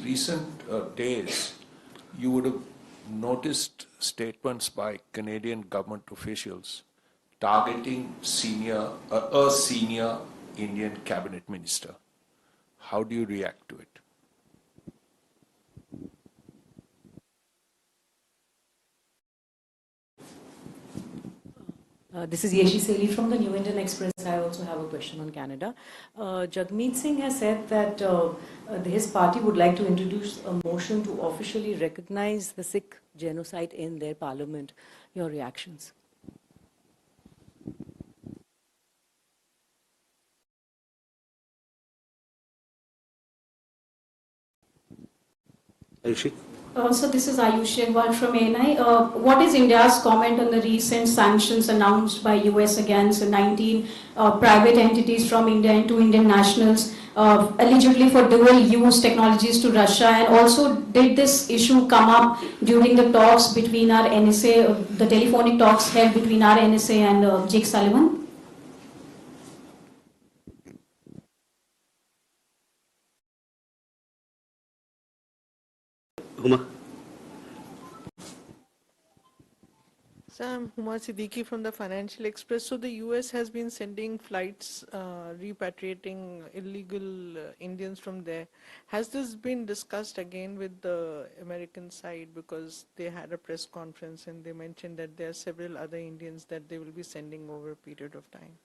recent days, you would have noticed statements by Canadian government officials targeting a senior Indian cabinet minister. How do you react to it? This is Yeshi Seli from the New Indian Express. I also have a question on Canada. Jagmeet Singh has said that his party would like to introduce a motion to officially recognize the Sikh genocide in their parliament. Your reactions? Ayushi? So this is Ayushi Agrawal from ANI. What is India's comment on the recent sanctions announced by US against 19 private entities from India and 2 Indian nationals allegedly for dual-use technologies to Russia? And also, did this issue come up during the talks between our NSA, the telephonic talks held between our NSA and Jake Sullivan? Huma? So I'm Huma Siddiqui from the Financial Express. So the US has been sending flights repatriating illegal Indians from there. Has this been discussed again with the American side, because they had a press conference and they mentioned that there are several other Indians that they will be sending over a period of time?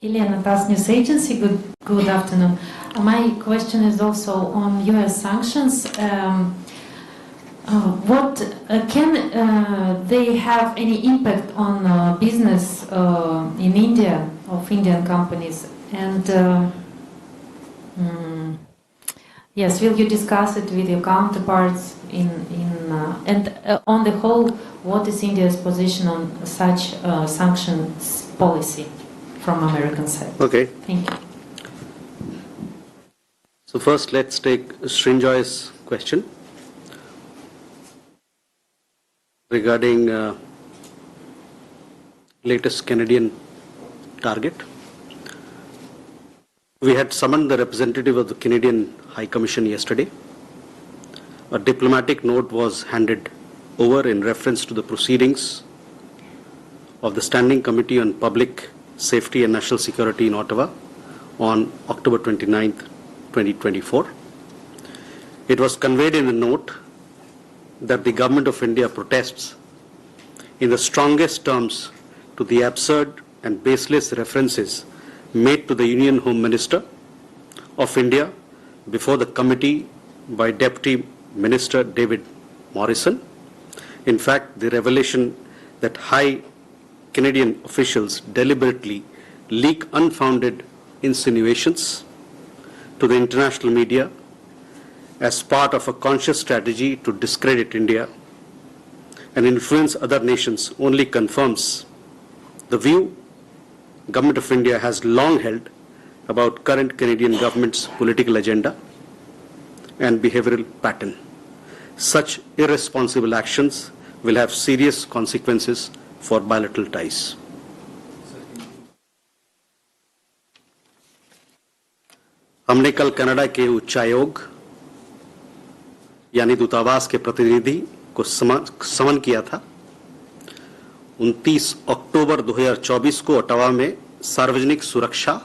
Elena, TASS News Agency, good afternoon. My question is also on US sanctions. Can they have any impact on business in India of Indian companies? And yes, will you discuss it with your counterparts and on the whole, what is India's position on such sanctions policy from American side? Okay. Thank you. So first, let's take Srinjoy's question regarding latest Canadian target. We had summoned the representative of the Canadian High Commission yesterday. A diplomatic note was handed over in reference to the proceedings of the Standing Committee on Public Safety and National Security in Ottawa on October 29th, 2024. It was conveyed in the note that the Government of India protests in the strongest terms to the absurd and baseless references made to the Union Home Minister of India before the committee by Deputy Minister David Morrison. In fact, the revelation that high Canadian officials deliberately leak unfounded insinuations to the international media as part of a conscious strategy to discredit India and influence other nations only confirms the view Government of India has long held about current Canadian government's political agenda and behavioral pattern. Such irresponsible actions will have serious consequences for bilateral ties. हमने कल Canada के उच्चायोग यानी दूतावास के प्रतिनिधि को समन किया था। 29 अक्टूबर 2024 को ओटावा में सार्वजनिक सुरक्षा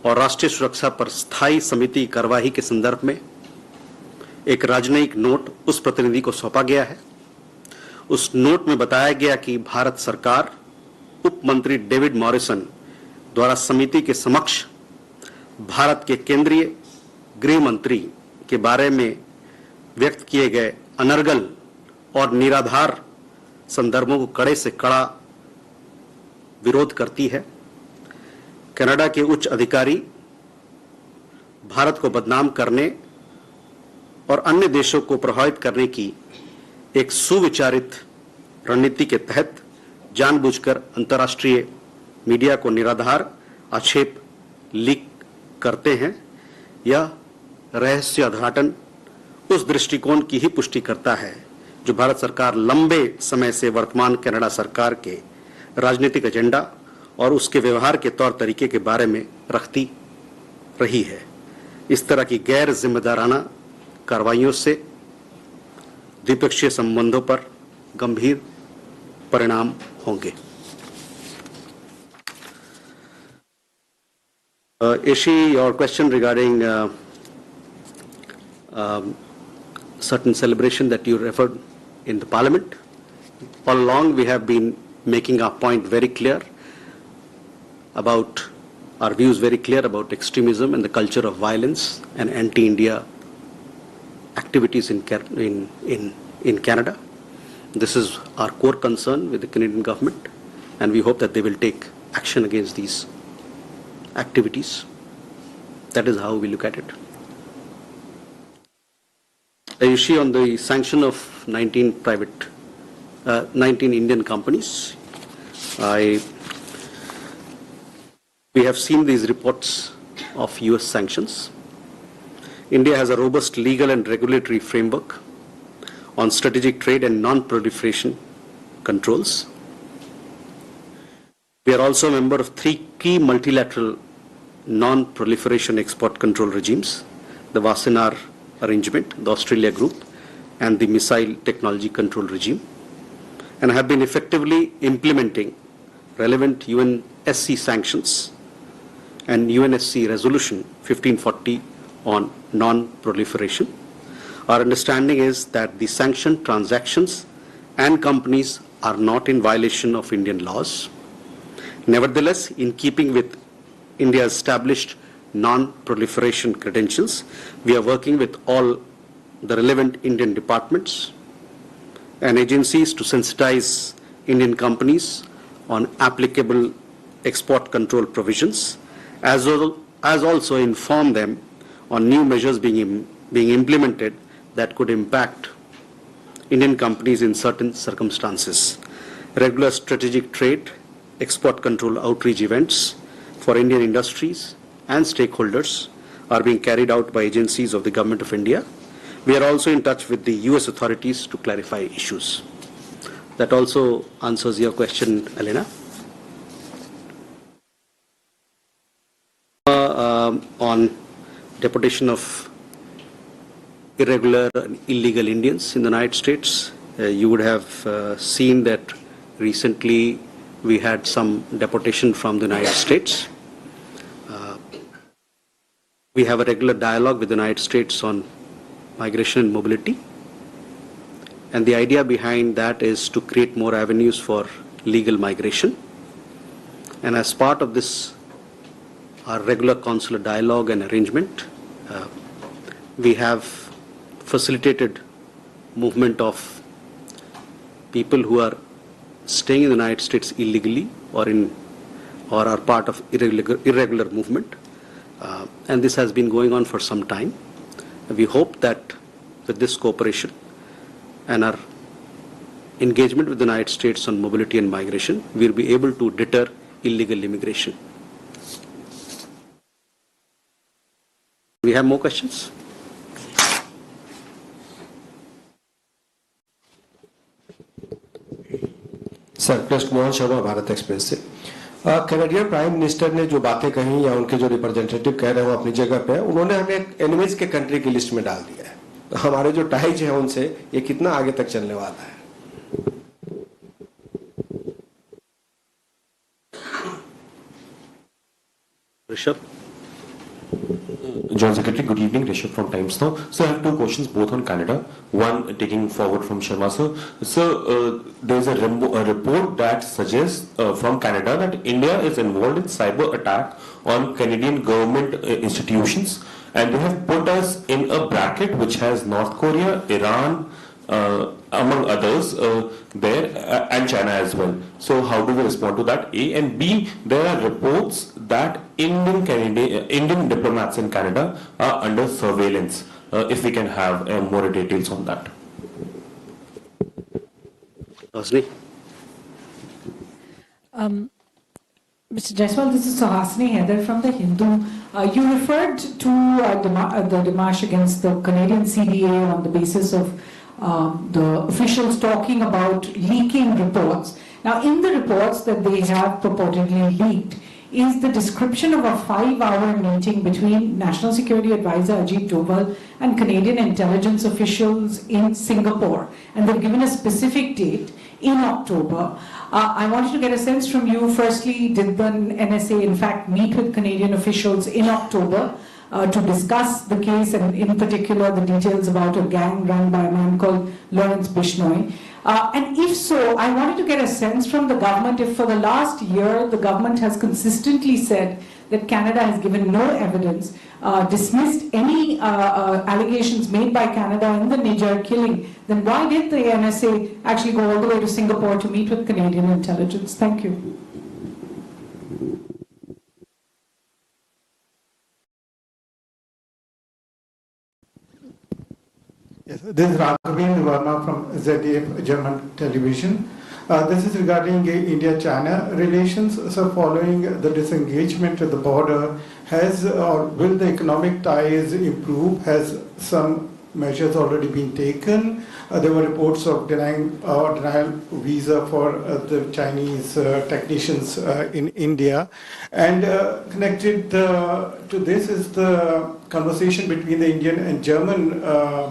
और राष्ट्रीय सुरक्षा पर स्थायी समिति कार्यवाही के संदर्भ में एक राजनयिक नोट उस प्रतिनिधि को सौंपा गया है। उस नोट में बताया गया कि भारत सरकार उप मंत्री डेविड मॉरिसन द्वारा समिति के समक्ष भारत के केंद्रीय गृह मंत्री के बारे में व्यक्त किए गए अनर्गल और निराधार संदर्भों को कड़े से कड़ा विरोध करती है। कनाडा के उच्च अधिकारी भारत को बदनाम करने और अन्य देशों को प्रभावित करने की एक सुविचारित रणनीति के तहत जानबूझकर अंतर्राष्ट्रीय मीडिया को निराधार आक्षेप लीक करते हैं। यह रहस्योद्घाटन उस दृष्टिकोण की ही पुष्टि करता है जो भारत सरकार लंबे समय से वर्तमान कनाडा सरकार के राजनीतिक एजेंडा और उसके व्यवहार के तौर तरीके के बारे में रखती रही है। इस तरह की गैर जिम्मेदाराना कार्रवाइयों से द्विपक्षीय संबंधों पर गंभीर परिणाम होंगे। Ishi, your question regarding certain celebration that you referred in the Parliament. All along we have been making our point very clear about our views very clear about extremism and the culture of violence and anti-India activities in Canada. This is our core concern with the Canadian government, and we hope that they will take action against these activities. That is how we look at it. The issue on the sanction of 19 Indian companies. We have seen these reports of US sanctions. India has a robust legal and regulatory framework on strategic trade and non-proliferation controls. We are also a member of 3 key multilateral non-proliferation export control regimes, the Wassenaar Arrangement, the Australia Group, and the Missile Technology Control Regime, and have been effectively implementing relevant UNSC sanctions and UNSC Resolution 1540 on non-proliferation. Our understanding is that the sanctioned transactions and companies are not in violation of Indian laws. Nevertheless, in keeping with India's established non-proliferation credentials, we are working with all the relevant Indian departments and agencies to sensitize Indian companies on applicable export control provisions, as also inform them on new measures being implemented that could impact Indian companies in certain circumstances. Regular strategic trade, export control outreach events for Indian industries and stakeholders are being carried out by agencies of the Government of India. We are also in touch with the US authorities to clarify issues. That also answers your question, Elena. On deportation of irregular and illegal Indians in the United States, you would have seen that recently we had some deportation from the United States. We have a regular dialogue with the United States on migration and mobility. And the idea behind that is to create more avenues for legal migration. And as part of this, our regular consular dialogue and arrangement, we have facilitated movement of people who are staying in the United States illegally or are part of irregular movement. And this has been going on for some time. We hope that with this cooperation and our engagement with the United States on mobility and migration, we will be able to deter illegal immigration. We have more questions? Sir, Krishna Mohan Sharma, Bharat express से। Canadian prime minister ने जो बातें कही या उनके जो representative कह रहे हैं वो अपनी जगह पे है, उन्होंने हमें एक एनिमीज के कंट्री की लिस्ट में डाल दिया है। तो हमारे जो टाइज है उनसे ये कितना आगे तक चलने वाला है? Rishabh. Joint Secretary, good evening. Rishabh from Times Now. So I have 2 questions, both on Canada. One taking forward from Sharma sir. So there's a report that suggests from Canada that India is involved in cyber attack on Canadian government institutions, and they have put us in a bracket which has North Korea, Iran, among others there, and China as well. So how do we respond to that? A, and B, there are reports that Indian diplomats in Canada are under surveillance. If we can have more details on that. Rosni. Mr. Jaiswal, this is Suhasini Heather from The Hindu. You referred to the démarche against the Canadian CDA on the basis of the officials talking about leaking reports. Now, in the reports that they have purportedly leaked is the description of a 5-hour meeting between National Security Advisor Ajit Doval and Canadian intelligence officials in Singapore. And they've given a specific date in October. I wanted to get a sense from you, firstly, did the NSA in fact meet with Canadian officials in October to discuss the case, and in particular the details about a gang run by a man called Lawrence Bishnoi? And if so, I wanted to get a sense from the government if for the last year the government has consistently said that Canada has given no evidence, dismissed any allegations made by Canada in the Niger killing, then why did the NSA actually go all the way to Singapore to meet with Canadian intelligence? Thank you. Yes, this is Raghavendra Verma from ZDF German television. This is regarding India-China relations. So following the disengagement at the border, has or will the economic ties improve? Has some measures already been taken? There were reports of denial visa for the Chinese technicians in India. And connected to this is the conversation between the Indian and German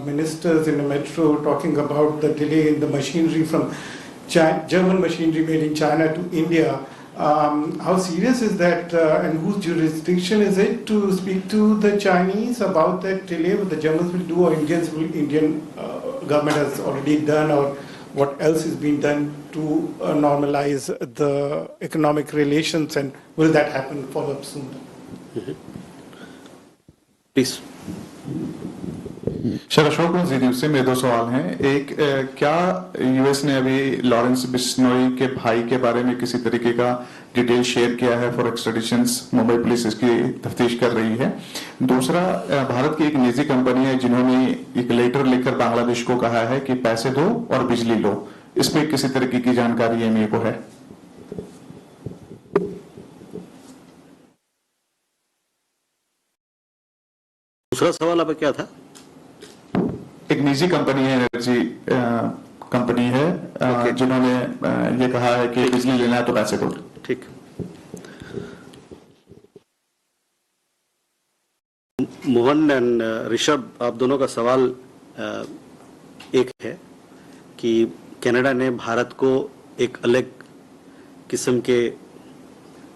ministers in the metro talking about the delay in the machinery from German machinery made in China to India. How serious is that and whose jurisdiction is it to speak to the Chinese about that delay? What the Germans will do or Indian government has already done, or what else is being done to normalize the economic relations, and will that happen follow up soon? Please. Sir Ashok ji से मेरे दो सवाल हैं। एक, क्या US ने अभी Lawrence Bishnoi के भाई के बारे में किसी तरीके का डिटेल शेयर किया है फॉर एक्सट्रेडिशंस? मुंबई पुलिस इसकी तफ्तीश कर रही है। दूसरा, भारत की एक निजी कंपनी है जिन्होंने एक लेटर लिखकर बांग्लादेश को कहा है कि पैसे दो और बिजली लो, इसमें किसी तरीके की जानकारी एमए को है? दूसरा सवाल अब क्या था? एक निजी कंपनी है, एनर्जी कंपनी है, जिन्होंने ये कहा है कि बिजली लेना है तो पैसे दो। ठीक। मोहन एंड ऋषभ, आप दोनों का सवाल एक है कि कनाडा ने भारत को एक अलग किस्म के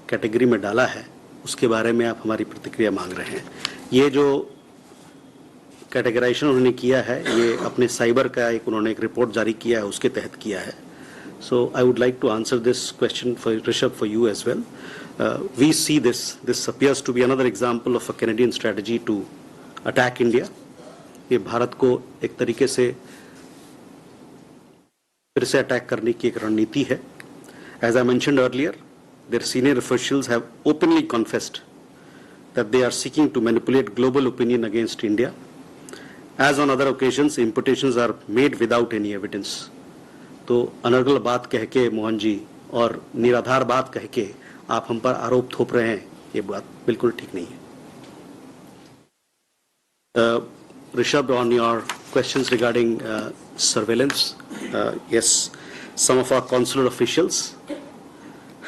कैटेगरी में डाला है, उसके बारे में आप हमारी प्रतिक्रिया मांग रहे हैं। ये जो कैटेगराइजेशन उन्होंने किया है, ये अपने साइबर का उन्होंने एक रिपोर्ट जारी किया है, उसके तहत किया है। So I would like to answer this question for Rishabh, for you as well. We see this appears to be another example of a Canadian strategy to attack India. ये भारत को एक तरीके से फिर से अटैक करने की एक रणनीति है। As I mentioned earlier, their senior officials have openly confessed that they are seeking to manipulate global opinion against India. As on other occasions, imputations are made without any evidence. तो अनर्गल बात कह के मोहन जी और निराधार बात कह के आप हम पर आरोप थोप रहे हैं, ये बात बिल्कुल ठीक नहीं है। Rishabh, on your questions regarding surveillance, yes, some of our consular officials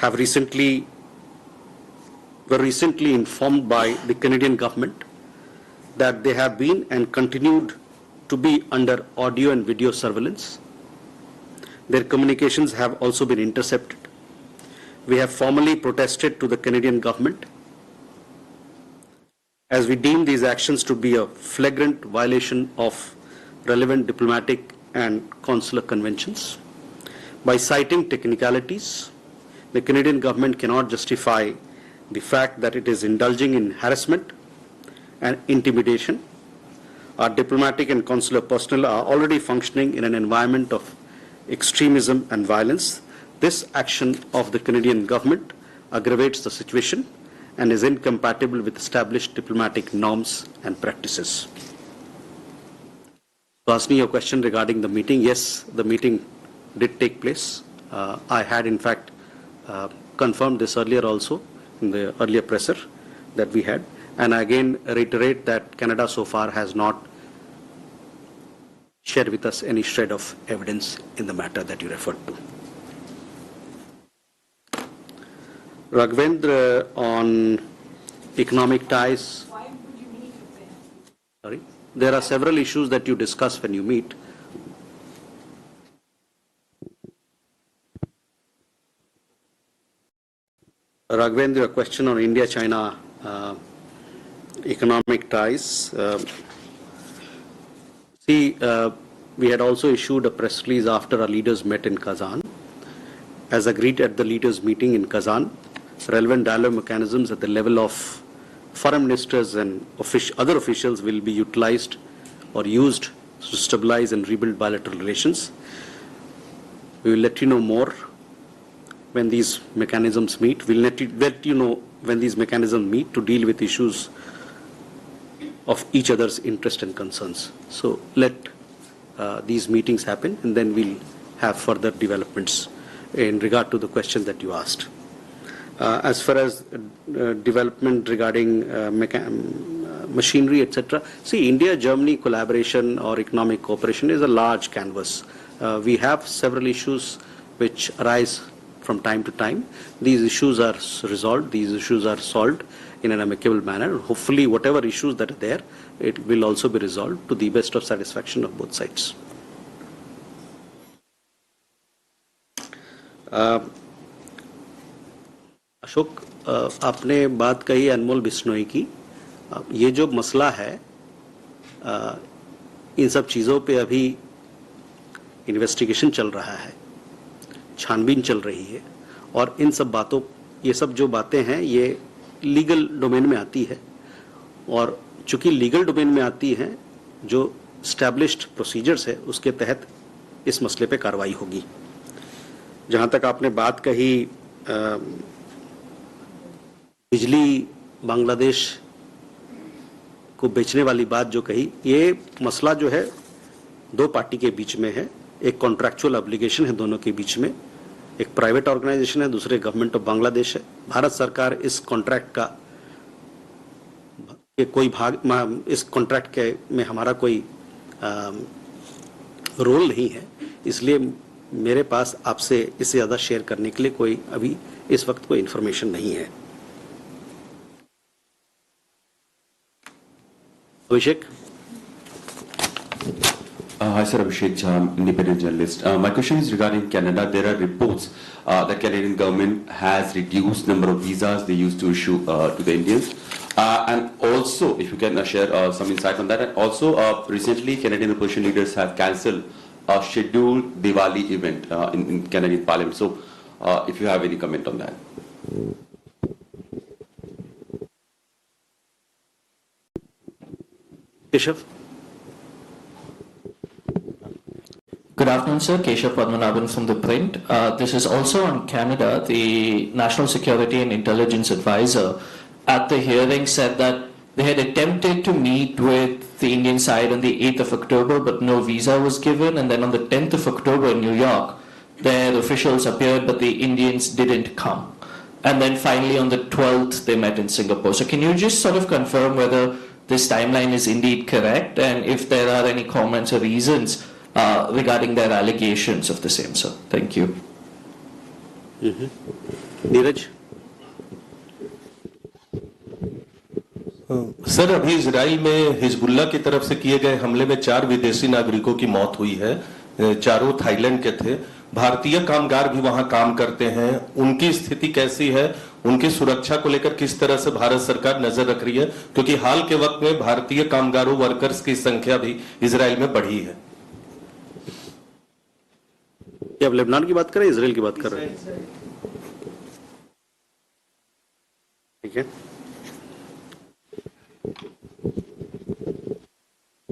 have were recently informed by the Canadian government that they have been and continued to be under audio and video surveillance. Their communications have also been intercepted. We have formally protested to the Canadian government as we deem these actions to be a flagrant violation of relevant diplomatic and consular conventions. By citing technicalities, the Canadian government cannot justify the fact that it is indulging in harassment and intimidation. Our diplomatic and consular personnel are already functioning in an environment of extremism and violence. This action of the Canadian government aggravates the situation and is incompatible with established diplomatic norms and practices. To ask me your question regarding the meeting, yes, the meeting did take place. I had in fact confirmed this earlier also in the earlier presser that we had, and I again reiterate that Canada so far has not share with us any shred of evidence in the matter that you referred to. Raghvendra, on economic ties. Why would you meet with them? Sorry? There are several issues that you discuss when you meet. Raghvendra, a question on India-China economic ties. We had also issued a press release after our leaders met in Kazan. As agreed at the leaders' meeting in Kazan, relevant dialogue mechanisms at the level of foreign ministers and other officials will be utilized or used to stabilize and rebuild bilateral relations. We will let you know more when these mechanisms meet. We'll let you know when these mechanisms meet to deal with issues of each other's interest and concerns. So let these meetings happen, and then we'll have further developments in regard to the question that you asked. As far as development regarding machinery, etc., see, India-Germany collaboration or economic cooperation is a large canvas. We have several issues which arise from time to time. These issues are resolved, these issues are solved in an amicable manner. Hopefully, whatever issues that are there, it will also be resolved to the best of satisfaction of both sides. Ashok, आपने बात कही अनमोल बिश्नोई की. ये जो मसला है, इन सब चीज़ों पे अभी इन्वेस्टिगेशन चल रहा है, छानबीन चल रही है, और इन सब बातों, ये सब जो बातें हैं, ये लीगल डोमेन में आती है, और चूंकि लीगल डोमेन में आती हैं, जो स्टैब्लिश्ड प्रोसीजर्स है, उसके तहत इस मसले पे कार्रवाई होगी. जहाँ तक आपने बात कही बिजली बांग्लादेश को बेचने वाली बात जो कही, ये मसला जो है दो पार्टी के बीच में है. एक कॉन्ट्रैक्चुअल ऑब्लिगेशन है दोनों के बीच में, एक प्राइवेट ऑर्गेनाइजेशन है, दूसरे गवर्नमेंट ऑफ बांग्लादेश है. भारत सरकार इस कॉन्ट्रैक्ट का कोई भाग, इस कॉन्ट्रैक्ट के में हमारा कोई रोल नहीं है, इसलिए मेरे पास आपसे इससे ज़्यादा शेयर करने के लिए कोई अभी इस वक्त कोई इन्फॉर्मेशन नहीं है. अभिषेक. Hi sir, Abhishek Jha, independent journalist. My question is regarding Canada. There are reports that Canadian government has reduced number of visas they used to issue to the Indians. And also, if you can share some insight on that. And also, recently Canadian opposition leaders have cancelled a scheduled Diwali event in Canadian Parliament. So, if you have any comment on that. Keshav. Good afternoon, sir. Keshav Padmanabhan from The Print. This is also on Canada. The National Security and Intelligence Advisor at the hearing said that they had attempted to meet with the Indian side on the 8th of October, but no visa was given. And then on the 10th of October in New York, their officials appeared, but the Indians didn't come. And then finally on the 12th, they met in Singapore. So can you just sort of confirm whether this timeline is indeed correct, and if there are any comments or reasons regarding their allegations of the same, sir? Thank you. Neeraj. Sir, अभी Israel में Hezbollah की तरफ से किए गए हमले में 4 विदेशी नागरिकों की मौत हुई है. चारों थाईलैंड के थे. भारतीय कामगार भी वहां काम करते हैं. उनकी स्थिति कैसी है? उनकी सुरक्षा को लेकर किस तरह से भारत सरकार नजर रख रही है? क्योंकि हाल के वक्त में भारतीय कामगारों वर्कर्स की संख्या भी इजराइल में बढ़ी है. आप लेबनान की बात कर रहे हैं, इजराइल की बात कर रहे हैं? ठीक है.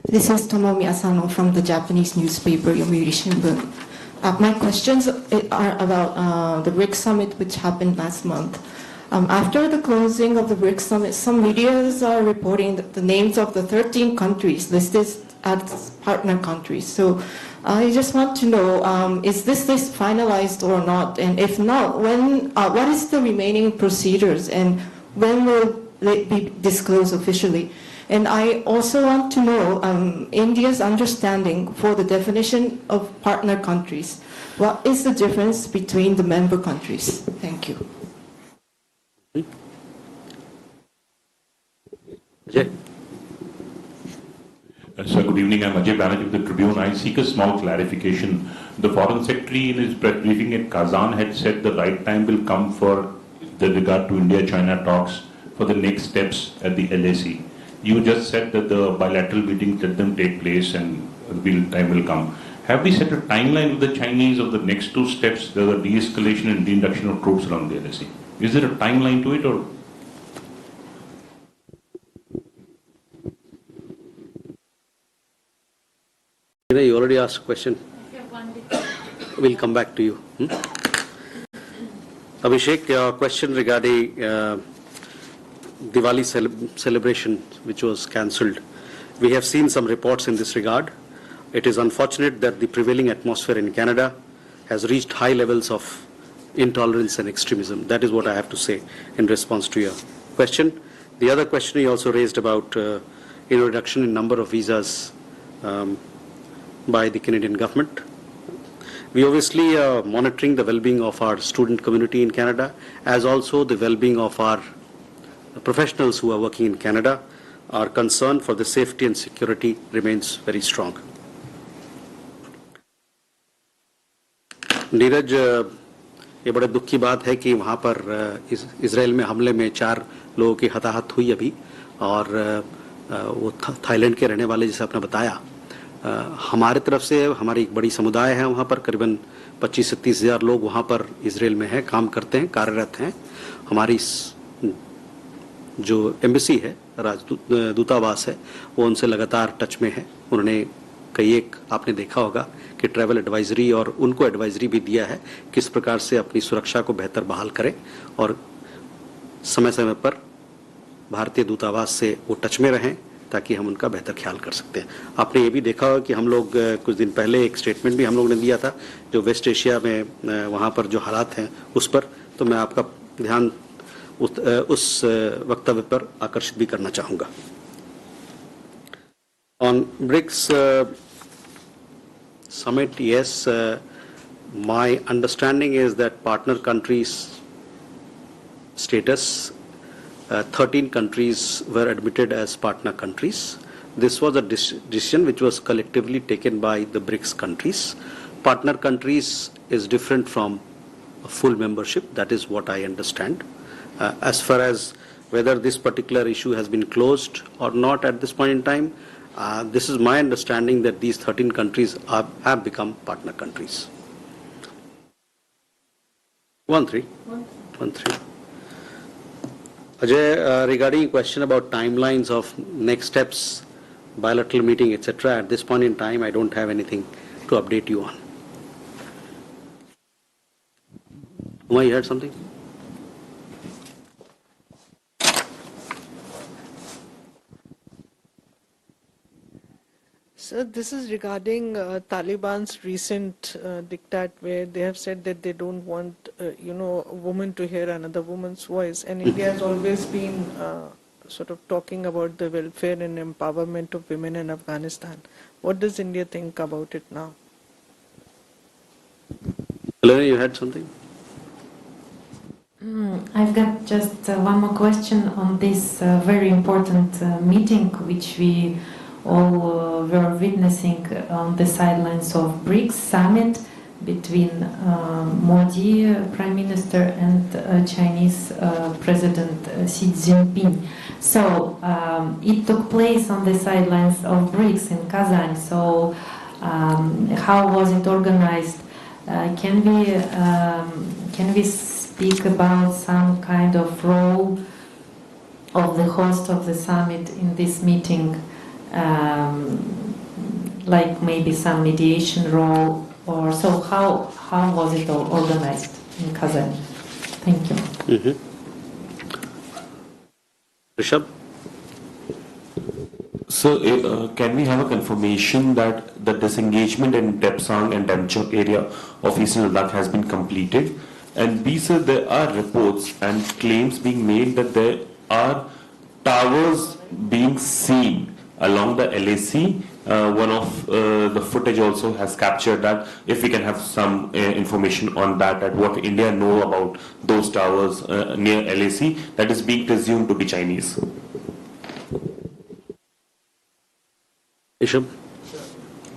This is Tomomi Asano from the Japanese newspaper Yomiuri Shimbun. My questions are about the BRICS summit which happened last month. After the closing of the BRICS summit, some medias are reporting that the names of the 13 countries listed as partner countries. So I just want to know, is this list finalized or not? And if not, when? What is the remaining procedures, and when will it be disclosed officially? And I also want to know India's understanding for the definition of partner countries. What is the difference between the member countries? Thank you. Ajay. Sir, good evening. I'm Ajay Banerjee of the Tribune. I seek a small clarification. The Foreign Secretary in his press briefing at Kazan had said the right time will come for the regard to India-China talks for the next steps at the LAC. You just said that the bilateral meetings, let them take place and time will come. Have we set a timeline with the Chinese of the next two steps, the de-escalation and de-induction of troops around the LAC? Is there a timeline to it, or? You already asked a question. We'll come back to you. Abhishek, your question regarding Diwali celebration, which was cancelled. We have seen some reports in this regard. It is unfortunate that the prevailing atmosphere in Canada has reached high levels of intolerance and extremism. That is what I have to say in response to your question. The other question you also raised about reduction in number of visas by the Canadian government. We obviously are monitoring the well-being of our student community in Canada, as also the well-being of our professionals who are working in Canada. Our concern for the safety and security remains very strong. Neeraj, ये बड़े दुख की बात है कि वहाँ पर Israel में हमले में 4 लोगों की हताहत हुई अभी, और वो थाईलैंड के रहने वाले, जैसे आपने बताया, हमारे तरफ से हमारी एक बड़ी समुदाय है वहाँ पर, करीबन 25 से 30 हज़ार लोग वहाँ पर इजराइल में हैं, काम करते हैं, कार्यरत हैं. हमारी जो एम्बेसी है, दूतावास है, वो उनसे लगातार टच में है. उन्होंने कई एक आपने देखा होगा कि ट्रैवल एडवाइजरी और उनको एडवाइजरी भी दिया है किस प्रकार से अपनी सुरक्षा को बेहतर बहाल करें, और समय समय पर भारतीय दूतावास से वो टच में रहें ताकि हम उनका बेहतर ख्याल कर सकते हैं. आपने ये भी देखा होगा कि हम लोग कुछ दिन पहले एक स्टेटमेंट भी हम लोग ने दिया था जो वेस्ट एशिया में वहाँ पर जो हालात हैं उस पर, तो मैं आपका ध्यान उस वक्तव्य पर आकर्षित भी करना चाहूँगा. On BRICS summit, yes, my understanding is that partner countries status, 13 countries were admitted as partner countries. This was a decision which was collectively taken by the BRICS countries. Partner countries is different from a full membership, that is what I understand. As far as whether this particular issue has been closed or not at this point in time, this is my understanding that these 13 countries have become partner countries. 1-3. Ajay, regarding question about timelines of next steps, bilateral meeting, etc., at this point in time, I don't have anything to update you on. Uma, you heard something? So this is regarding Taliban's recent diktat, where they have said that they don't want, a woman to hear another woman's voice. And India has always been sort of talking about the welfare and empowerment of women in Afghanistan. What does India think about it now? Helena, you had something? I've got just one more question on this very important meeting which we all were witnessing on the sidelines of BRICS summit between Modi, Prime Minister, and Chinese President Xi Jinping. So it took place on the sidelines of BRICS in Kazan. So how was it organized? Can we speak about some kind of role of the host of the summit in this meeting? Like maybe some mediation role, or so how was it all organized in Kazan? Thank you. Rishabh? So can we have a confirmation that the disengagement in Depsang and Damchok area of Eastern Ladakh has been completed? And B, sir, there are reports and claims being made that there are towers being seen along the LAC. One of the footage also has captured that. If we can have some information on that, at what India know about those towers near LAC that is being presumed to be Chinese. Isham?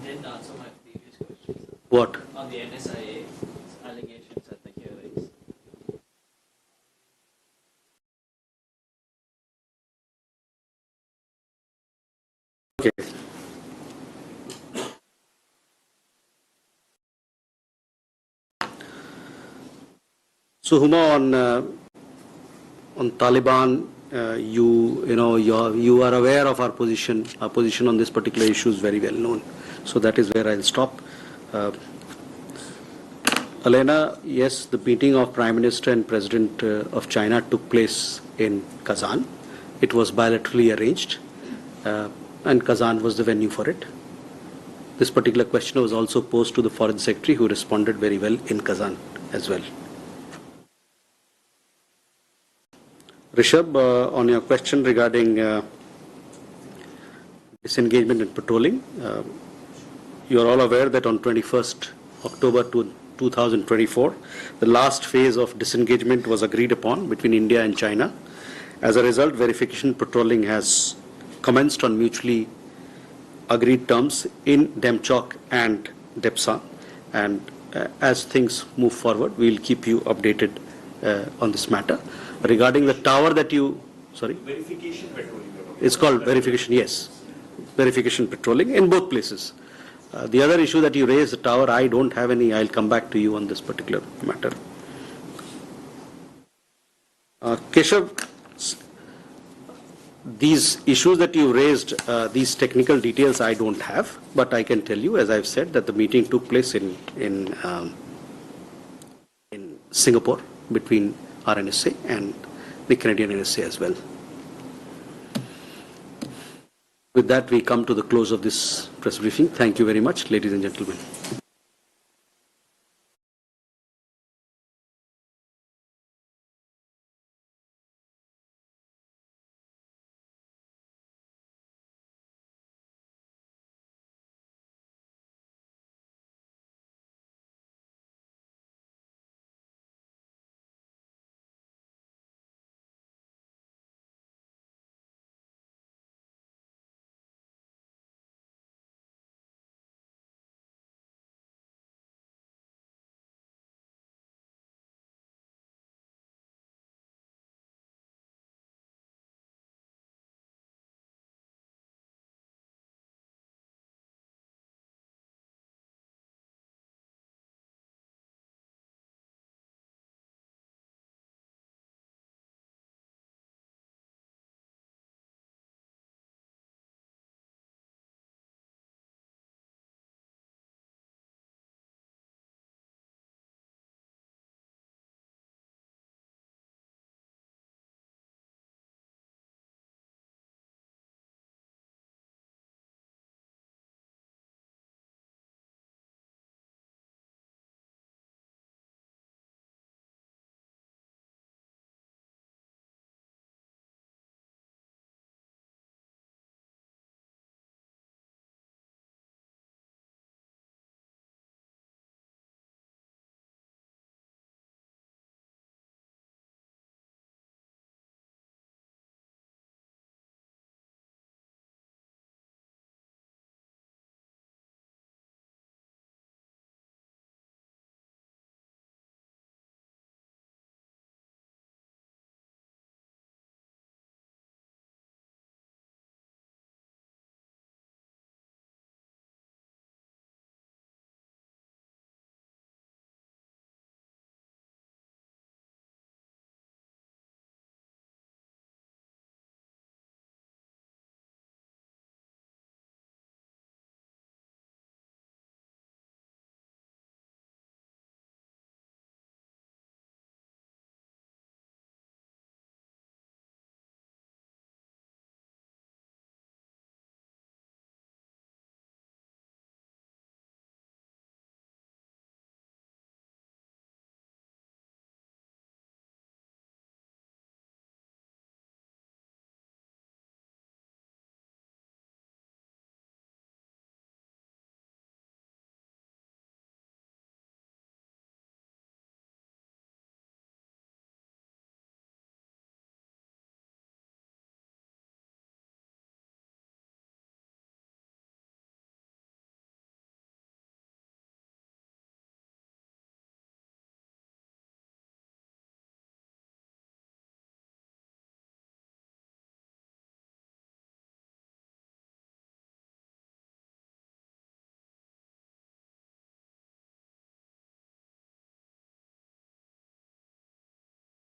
Didn't answer my previous question. What? On the NSIA allegations at the hearings. Okay. So Huma, on Taliban, you are aware of our position. Our position on this particular issue is very well known. So that is where I'll stop. Elena, yes, the meeting of Prime Minister and President of China took place in Kazan. It was bilaterally arranged, and Kazan was the venue for it. This particular question was also posed to the Foreign Secretary, who responded very well in Kazan as well. Rishabh, on your question regarding disengagement and patrolling, you are all aware that on 21st October 2024, the last phase of disengagement was agreed upon between India and China. As a result, verification patrolling has commenced on mutually agreed terms in Demchok and Depsa. And as things move forward, we will keep you updated on this matter. Regarding the tower that you, sorry? Verification patrolling. It's called verification, yes. Verification patrolling in both places. The other issue that you raised, the tower, I don't have any. I'll come back to you on this particular matter. Keshav, these issues that you raised, these technical details I don't have, but I can tell you, as I've said, that the meeting took place in Singapore between our NSA and the Canadian NSA as well. With that, we come to the close of this press briefing. Thank you very much, ladies and gentlemen.